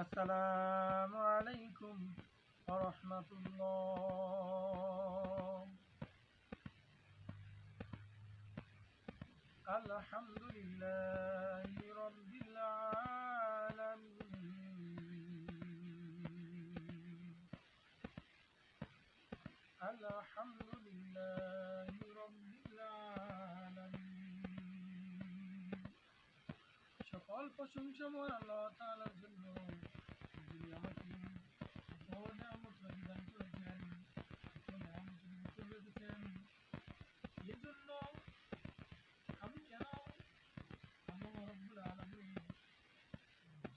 আসসালামু আলাইকুম ওয়া রাহমাতুল্লাহ। আলহামদুলিল্লাহি রাব্বিল আলামিন। আলহামদুলিল্লাহি রাব্বিল আলামিন। সকল প্রশংসা মহান আল্লাহ তাআলার জন্য, যিনি আমাকে বড় নিয়ামত প্রদান করেছেন, এত নিয়ামতের ভিতরে রেখেছেন। এজন্য আমি কেন আল্লাহ রাব্বুল আলামিন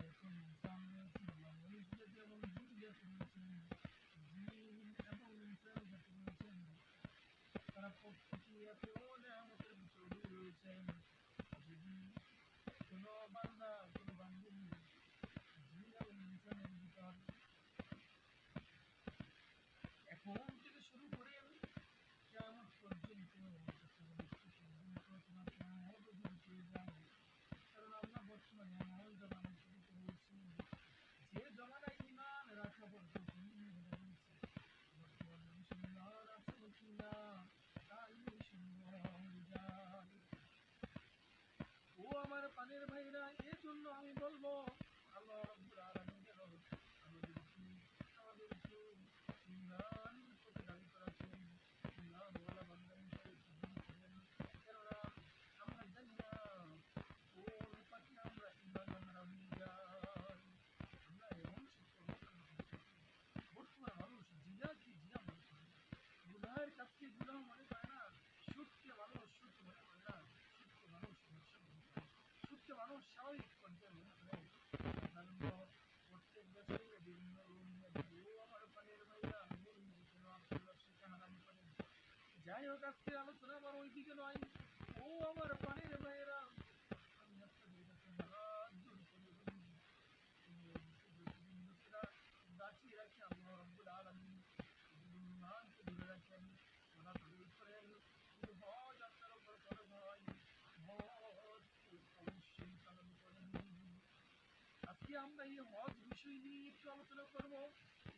যখন ইনসান রয়েছে, মানুষ জাতি এবং জিন জাতি রয়েছেন, জিন এবং ইনসান জাতি রয়েছেন, তারা প্রত্যেকেই এত নিয়ামতের ভিতরে রয়েছেন। যদি কোনো বান্দা কোনো বান্ধবী জিন এবং ইনসানের ভিতর এখন থেকে শুরু করে কিয়ামত পর্যন্ত তোমার কিয়ামত যদি পেয়ে যায়। কারণ আমরা বর্তমানে এমন জমানায় জীবিত রয়েছি যে জমানায় ঈমান রাখা বড্ড কঠিন হয়ে গেছে। বর্তমান মানুষের ঈমান আছে কিনা তাই সন্দেহ হয়ে যায়। ও আমার পানের ভাইরা, এজন্য আমি বলবো আল্লাহ রাব্বুল আলামিন যেন আমাদেরকে ঈমানের পথে ধাবিত রাখেন, ঈমানওয়ালা বান্দা হিসেবে কবুল করেন। কেননা আমরা জানি না কোন পাখি আমরা ঈমানওয়ালা হয়ে যাই। আমরা এমন শিক্ষা বর্তমান মানুষ জিনা মনে করে না, গুনাহের কাজকে গুনাহ মনে করে না, সুদকে মানুষ সুদ মনে করে না, সুদকে মানুষ ব্যবসা মনে করে, সুদকে মানুষ স্বাভাবিক পর্যায়ে মনে করে। সাধারণত প্রত্যেক দেশে বিভিন্ন লোন নিয়ে দিলেও আমার পানের ভাইরা লোন নিয়ে কেন আপনার ব্যবসাকে হারাম করেন। যাই হোক, আজকের আলোচনা আমার ওইদিকে নয়। ও আমার পানের ভাইয়েরা, আমি আপনাদের কাছে হাত জোড় করে বলি, বাঁচিয়ে রাখে আল্লাহ রাব্বুল আলামিন। যদি ঈমানকে ধরে রাখেন, ওরা কবুল করেন, যদি হজ আপনার উপর ফরজ হয়, হজ অবশ্যই পালন করেন। আজকে আমরা এই হজ বিষয় নিয়ে একটু আলোচনা করব।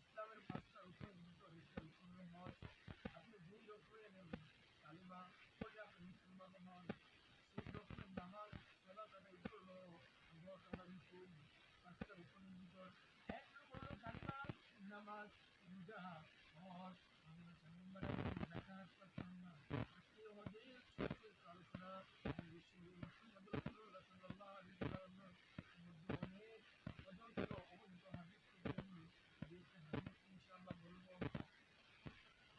ইসলামের 5টা রুকনের ভিতর একটা রুকন হলো হজ। আপনি যেই রকমের কালিমা পড়ে আপনি মুসলমান হন, সেই রকমের নামাজ সালাত আদায় করলো আল্লাহ তাআলার হুকুম। 5টা রুকনের ভিতর এক রকম হলো কালিমা, নামাজ, রোজা, হজ, আমাদের 4 নম্বরে যাকাত পাঁচ নাম্বার। আজকে হজের ছোট একটু আলোচনা। আমি রাসূলুল্লাহ মুহাম্মদ রাসূলুল্লাহ সাল্লাল্লাহু আলাইহি ওয়াসাল্লামের মধ্যে অনেক অজস্র অগণিত হাদিস পেয়েছেন। যে একটা হাদিস ইনশাআল্লাহ বলবো।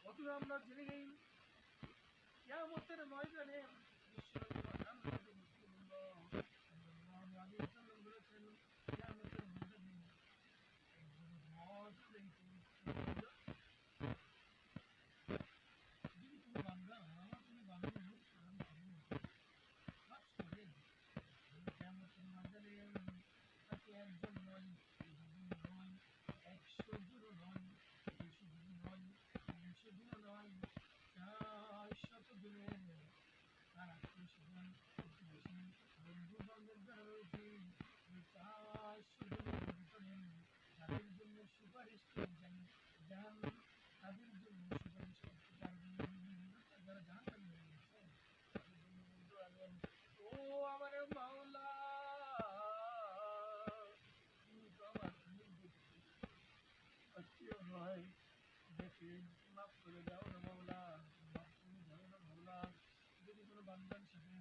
প্রথমে আমরা জেনে নেই কিয়ামতের ময়দানে বিশ্বনবী মুহাম্মদ রাসূলুল্লাহ সাল্লাল্লাহু আলাইহি ওয়াসাল্লাম বলেছেন, কিয়ামতের ময়দানে একজন হজ আদায় করতে যদি কোনো বান্দা কোনো মানুষ সালাম করে হজ করেন, তাহলে কিয়ামতের ময়দানে তাকে একজন নয়, দুজন নয়, 100 জনও নয়, 200 জনও নয়, 300 জনও নয়, 400 জনের তার আত্মীয় স্বজন, প্রতিবেশী, বন্ধু বান্ধব যারা রয়েছে, এই 400 জনের ভিতরে তাদের জন্য সুপারিশ করে জাহান তাদের জন্য সুপারিশ করতে পারবেন। অর্থাৎ যারা জাহান্নামে হয়ে গেছে তাদের জন্য বলতে পারবেন, ও আমার মাওলা, তুমি তো আমার অনেক দেখতে আত্মীয় নয়, দেখে মাফ করে দাও না মাওলা, মাফ করে দাও না মাওলা। যদি কোনো বান্দার সাথে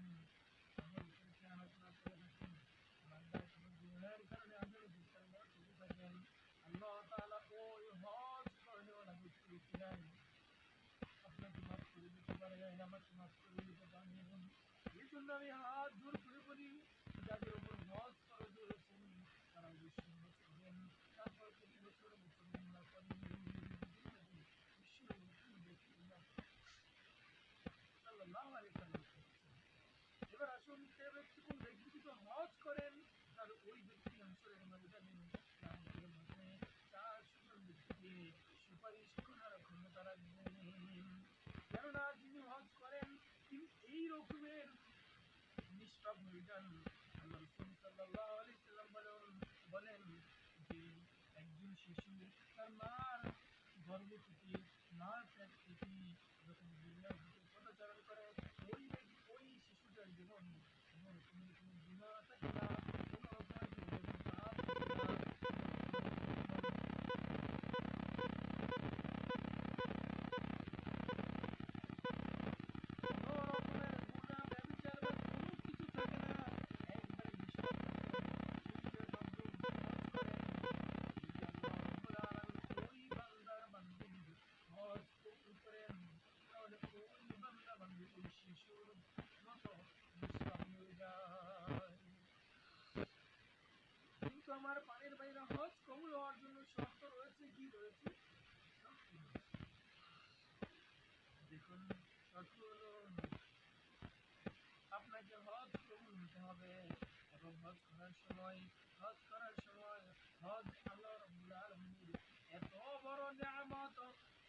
আমার উপরে খেয়ানত না করে থাকেন, বান্দার কোনো গুনাহের কারণে আদালতের সামনে থেকে থাকেন, আল্লাহ তাআলা ওই হজ করেওয়ালা ব্যক্তির উসিলায় আপনাকে মাফ করে দিতে পারেন, আমাকে মাফ করে দিতে পারেন। এই জন্য আমি হাত জোর করে বলি, যাদের উপর হজ ফরজ হয়েছে তারা অবশ্যই হজ করেন। তারপর প্রতি বছর মুসলমানরা করেন। আমার পানির বাইরে হজ কবুল হওয়ার জন্য শর্ত রয়েছে, কি রয়েছে? দেখুন, শর্ত হলো আপনাকে হজ কবুল হতে হবে, এবং হজ করার সময় হজ আল্লাহ রাব্বুল আলামিনের এত বড় নিয়ামত,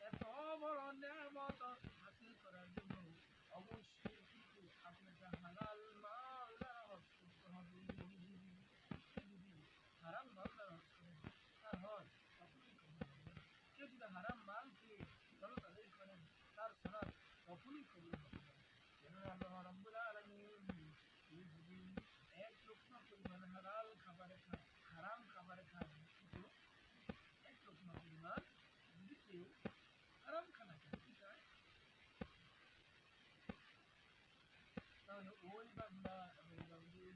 এত বড় নিয়ামত হাসিল করার জন্য অবশ্যই কিন্তু আপনাকে হালাল মাল দ্বারা হজ করতে হবে। কেউ যদি হারাম মাল দ্বারা হজ করেন, তার হজ কখনোই কবুল হবে না। কেউ যদি হারাম মাল খেয়ে সলাত আদায় করেন, তার সলাত কখনোই কবুল হবে না। কেন? আল্লাহ রাব্বুল আলামিন কেউ যদি এক লোকমা পরিমাণ হালাল খাবার খায়, হারাম খাবার খায়, কিন্তু এক লোকমা পরিমাণ যদি কেউ হারাম খানা খায়, কি খায়, তাহলে ওই বান্দা এবং বান্দি,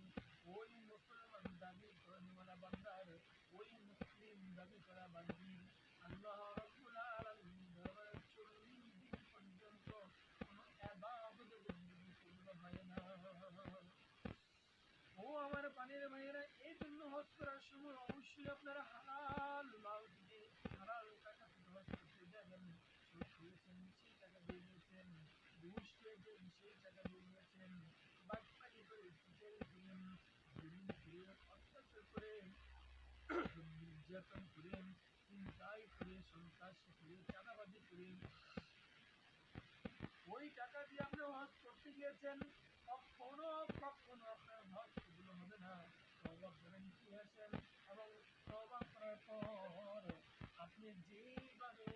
ওই মুসলমান দাবি করা বান্দার, ওই মুসলিম দাবি করা বান্দির আল্লাহ রাব্বুল আলামিনের দরবারে 40 দিন পর্যন্ত কোনো ইবাদত বন্দেগী কবুল হয় না। ও আমার পানির ভাইয়েরা, এই জন্য হজ করার সময় অবশ্যই আপনারা হালাল মাল থেকে, হালাল টাকা থেকে হজ করতে যাবেন। সুদ খেয়েছেন সেই টাকা দিয়ে দিয়েছেন, ঘুষ খেয়েছেন সেই টাকা দিয়ে দিয়েছেন, বাটপারি করে চিটারি করেন, জুলুম করে, অত্যাচার করে, নির্যাতন করে, চিন্তাই করে, সন্ত্রাস করে, চাঁদাবাজি করে ওই টাকা দিয়ে আপনি হজ করতে গিয়েছেন, কখনো কখনো আপনার হজ কবুল হবে না। তওবা করেন, ফিরে আসেন, এবং তওবা করার পর আপনি যেইভাবে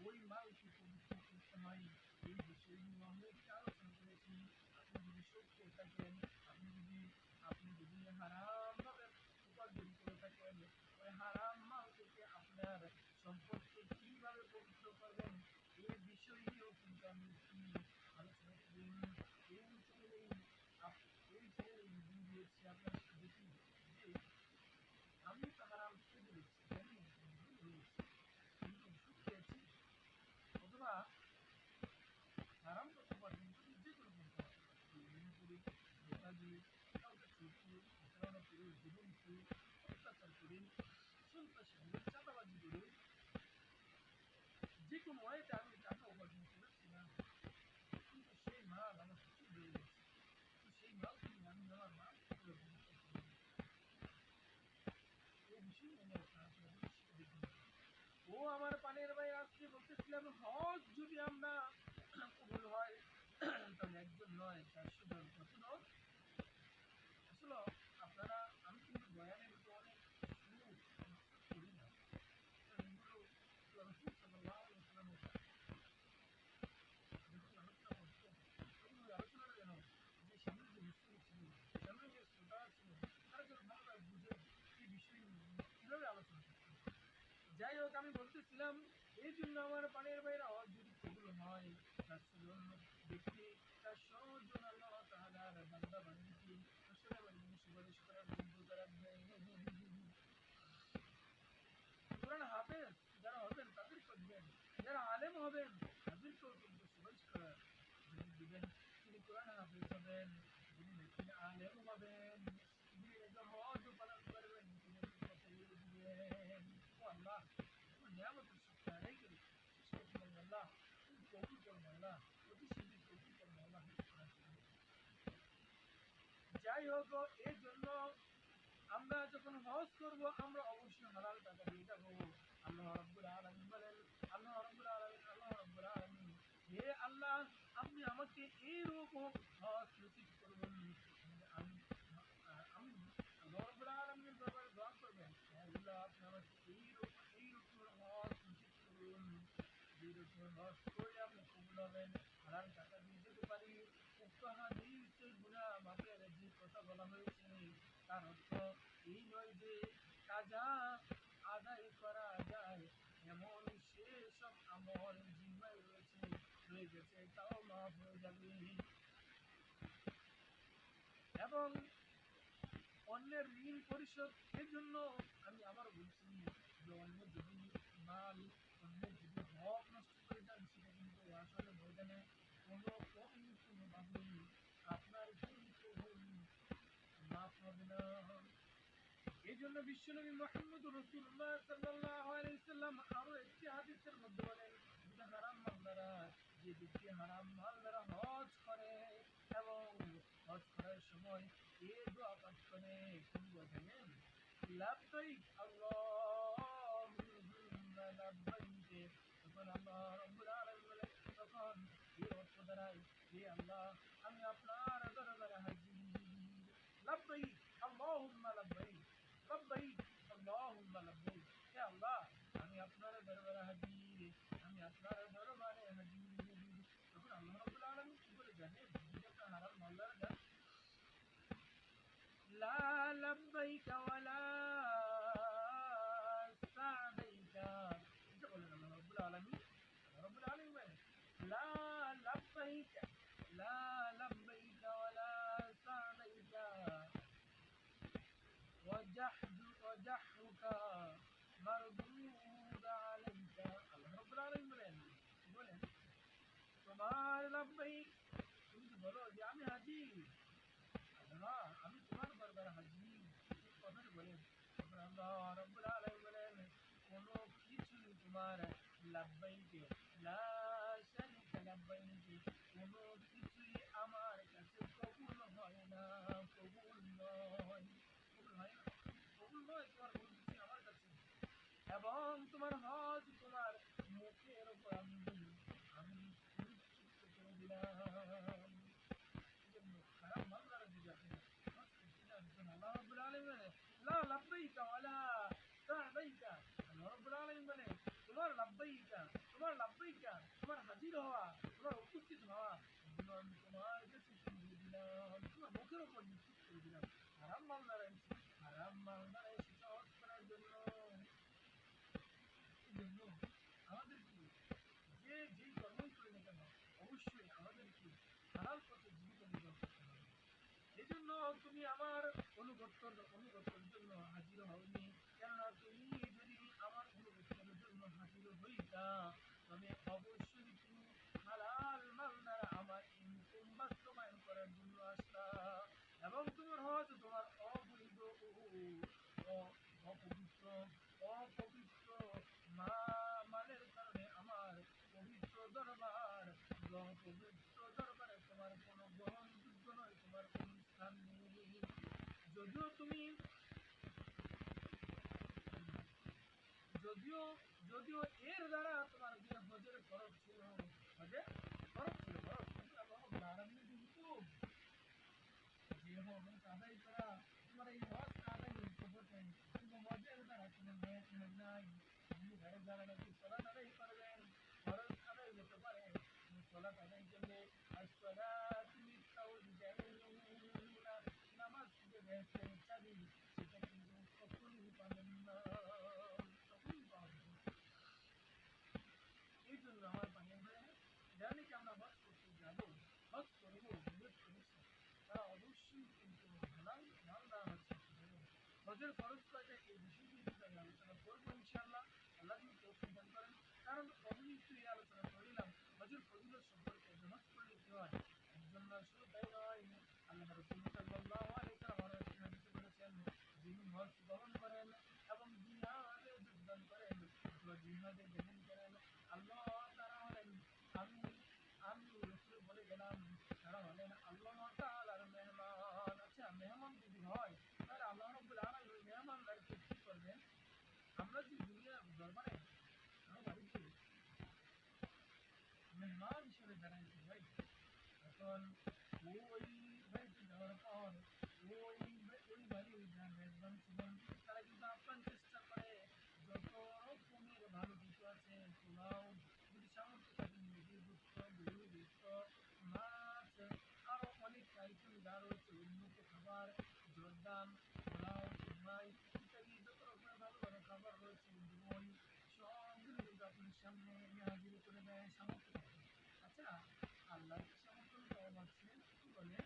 ওই মালকে পবিত্র করতে হয়, এই বিষয়গুলো আমরা একটু আলোচনা করেছি। আপনি যদি সুদ খেয়ে থাকেন, আপনি যদি হারাম ভাবে উপার্জন করে থাকেন, ওই হারাম মাল থেকে আপনার সম্পদকে কিভাবে পবিত্র করবেন, এই বিষয় নিয়েও কিন্তু আমি একটু আলোচনা করি। এই চ্যানেলেই রিভিউ দিয়েছি আপনারা দেখি যে আমি তো হারাম খেয়ে দিয়েছি, জানি কিন্তু সুদ খেয়েছি, অথবা হারাম করতে উপার্জন করি, যে কোনো করতে পারি, ঋণ করি, ধোঁকা দিই, কাউকে চুপ করি, প্রতারণা করি, জুলুম করি, অত্যাচার করি, সন্ত্রাসী করি, চাঁদাবাজি করি, যে কোনো ওয়েতে আমি টাকা উপার্জন করেছিলাম, কিন্তু সেই মাল আমার কিছু রয়ে গেছে, তো সেই মাল কিন্তু আমি আমার মাল করে ভবিষ্যৎ করবো। এই বিষয় নিয়ে আপনাদের সেটা দেখুন। ও আমার পানের ভাই, আজকে বলতেছিলাম হজ যদি আমরা কবুল হয়, তাহলে একজন নয় 400 জন। কত জন? আসলে আপনারা, আমি কিন্তু বয়ানের তো অনেক করি না, এগুলো রাসূল সাল্লাল্লাহু আলাইহি ওয়াসাল্লামের যখন আলোচনা করতেন, তখন ওই আলোচনাটা যেন, যে সামনে যে মুসলিম ছিল, সামনে যে শ্রোতা ছিল, তারা যেন ভালোভাবে বুঝে এই বিষয় কীভাবে আলোচনা করতেন। যাই হোক, আমি বলতেছিলাম এই জন্য আমার পানির বাইরে হজ যদি কবুল হয়, 400 জন ব্যক্তি, 400 জন আল্লাহ তাআলার বান্দা বান্দীকে হাসরের ময়দানে সুপারিশ করার যোগ্যতা রাখবে। কোরআন হাফেজ যারা হবেন তাদেরকে দিবেন, যারা আলেম হবেন তাদেরকেও কিন্তু সুপারিশ করার সুযোগ দিবেন। তিনি কোরআন হাফেজ হবেন, তিনি আলেম হবেন, তিনি হজও পালন করবেন, তিনি কথা বলে দিবেন। ও আল্লাহ, তোমার নিয়ামতের শিক্ষা আদায় করি, শেষ করতে পারবো আল্লাহ, তুমি কবুল করবো আল্লাহ, অতি শীঘ্রই কবুল করবো আল্লাহ। যাই হোক, এই জন্য আমরা যখন হজ করব, আমরা অবশ্যই হালাল টাকা দিয়ে যাব। আল্লাহ রাব্বুল আলামিন বলেন, আল্লাহ রাব্বুল আলামিন, হে আল্লাহ, আপনি আমাকে এইরকম হজ নসিব করবেন। আমি আমি আল্লাহ রাব্বুল আলামিনের দরবারে দোয়া করবেন, হে আল্লাহ, আপনি আমাকে এইরকম হজ নসিব করুন, যেরকম হজ করলে আপনি কবুল হবেন, হালাল টাকা দিয়ে যেতে পারি। উক্ত হাদিসে গুনাহ মাফের যে কথা বলা হয়েছে, তার অর্থ এই নয় যে কাজা আদায় করা যায় এমন সেসব আমল জিম্মায় রয়ে গেছে তাও মাফ হয়ে যাবে। এবং অন্যের ঋণ পরিশোধ, এর জন্য আমি আবার বলছি যে অন্যের যদি মাল, অন্যের যদি হক নষ্ট করে যান, সেটা কিন্তু আসলে ময়দানে কোনোভাবেই আপনার কিন্তু মাফ হবে না। এই জন্য বিশ্বনবী মুহাম্মদ রাসূলুল্লাহ সাল্লাল্লাহু আলাইহি সাল্লাম আরো একটি হাদিসের মধ্যে বলেন, যে হারাম মাল দ্বারা, যে ব্যক্তি হারাম মাল দ্বারা হজ করে এবং হজ করার সময় এই দোয়া পাঠ করে, কোন দোয়া জানেন? লাব্বাইক আল্লাহুম্মা লাব্বাইক। তখন আল্লাহ রাব্বুল আলামিন বলেন, তখন এই অর্থ দ্বারাই, হে আল্লাহ, আমি আপনার দরবারে হাজির। লাব্বাইক আল্লাহুম্মা লাব্বাইক, লাব্বাইক আল্লাহুম্মা লাব্বাইক। হে আল্লাহ, আমি আপনার দরবারে হাজির, আমি আপনার দরবারে হাজির। তখন আল্লাহ রাব্বুল আলামিন কি বলে জানেন? যদি আপনার হারাম মাল্লার যান, লা লাব্বাইকা ওয়ালা সাদাইকা। এটা বলেন আল্লাহ রাব্বুল আলামিন। আল্লাহ রাব্বুল আলামিন বলেন, লা লাব্বাইকা, লা লাব্বাইকা ওয়ালা সাদাইকা وجحرك مردود عليك। আল্লাহ রাব্বুল আলামিন বলেন তোমার লাব্বাইক, তুমি তো বলো যে আমি হাজির, আল্লাহ আমি তোমার দরবারে হাজির, এই কথাটা বলেন। তখন আল্লাহ রাব্বুল আলামিন বলেন, কোনো কিছুই তোমার লাব্বাইকে, লা শারিকা লাব্বাইকে, কোনো কিছুই আমার কাছে কবুল হয় না, কবুল নয়, কবুল হয় না, কবুল নয় তোমার কোনো কিছুই আমার কাছে। এবং তোমার হজ তোমার মুখের উপর আমি নিশ্চিত করে দিলাম। এজন্য খারাপ বান্দারা যদি আপনি হজ করতে যান, তখন আল্লাহ রাব্বুল আলামিন বলে, লা লাব্বাইকা ওয়ালা সাদাইকা। আল্লাহ রাব্বুল আলামিন বলে, তোমার লাব্বাইকা, তোমার লাব্বাইকা, তোমার হাজির হওয়া, তোমার উপস্থিত হওয়া, এজন্য আমি তোমার কাছে ফিরিয়ে দিলাম, তোমার মুখের উপর নিশ্চিত করে দিলাম। হারাম বান্দারা এসেছে হজ করার জন্য। এজন্য আমাদেরকে যেই কর্মই করি না কেন, অবশ্যই আমাদেরকে হালাল পথে জীবিকা নির্বাহ করতে হবে। এজন্য তুমি আমার অনুগত্যের জন্য হাজির হওনি, কেননা তুমি যদি আমার অনুগত্যের জন্য হাজির হইতা, তবে অবশ্যই তুমি হালাল মাল দ্বারা আমার এই হুকুম বাস্তবায়ন করার জন্য আসতা, এবং তোমার হজ তোমার অবৈধ ও অপবিত্র অপবিত্র মালের কারণে আমার পবিত্র দরবারে তোমার কোনো গ্রহণযোগ্য নয়, তোমার কোনো স্থান নেই। যদিও তুমি যদিও যদিও এর দ্বারা তোমার যে হজের খরচ ছিল, হজের খরচ ছিল, কিন্তু আল্লাহ রাব্বুল আলামিনের যে হুকুম, যে হজ আদায় করা, তোমার এই হজ আদায় হইতে বটে, কিন্তু হজের দ্বারা কোনো নেক নাই। আপনি ঘরে যারা নাকি সলাত আদায় করবেন, খরচ আদায় হতে পারে, কিন্তু সলাত আদায় করলে আসসালাতু লিত-তাওয়াজ্জুহ, নামাজ যে বেহেশতের চাবি, সেটা কিন্তু কখনোই পাবেন না, কখনোই পাবেন না। এই জন্য আমার ভাইয়া ভাইয়া, যারা নাকি আমরা হজ করতে যাবো, হজ করবো, নিয়ত করেছি, তারা অবশ্যই কিন্তু হালাল মাল দ্বারা হজ করতে যাবে। হজের খরচ কয়টা, এই বিষয়টি কিন্তু আমি আলোচনা করবো ইনশাআল্লাহ, আল্লাহ যদি তৌফিক দান করেন। কারণ অনেক তো এই আলোচনা করিলাম হজের ফজিলত সম্পর্কে, যে হজ করলে কি হয়। একজন না, শুধু তাই নয়, আল্লাহ রাসূল সাল্লাল্লাহু আলাইহি ওয়াসাল্লাম আরো একটি হাদিসে বলেছেন, যিনি হজ গ্রহণ করেন এবং জিহাদে যোগদান করেন অথবা জিহাদে গমন করেন, আল্লাহ তারা হলেন, আমি আমি রাসূল বলে গেলাম, তারা হলেন আল্লাহ তাআলার মেহমান। আচ্ছা, মেহমান যদি হয়, তাহলে আল্লাহ রাব্বুল আলামিন মেহমানদারকে কি করবেন? আমরা যে দুনিয়ার দরবারে কারো বাড়িতে মেহমান হিসেবে দাঁড়াইছি ভাই, এখন ওই বাড়িতে যাওয়ার পর ওই বাড়ির যারা মেজবান ছিলেন, তারা কিন্তু আপ্যায়ন চেষ্টা করে, যত রকমের ভালো কিছু আছে, পোলাও, যদি সামর্থ্য থাকে মুরগির গোস্ত, গরুর গোস্ত, মাছ, আরো অনেক আইটেম যা রয়েছে, উন্নত খাবার, জর্দান, পোলাও, সিমাই ইত্যাদি যত রকমের ভালো ভালো খাবার রয়েছে, দই, সবগুলো কিন্তু আপনার সামনে এনে হাজির করে দেয় সামর্থ্য থাকে। আচ্ছা, আল্লাহর কি সামর্থ্য কম আছে? কি বলে?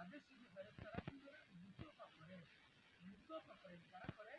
তাদের শিখে ফেরে তারা কি করে মুস্তফা করে তারা করে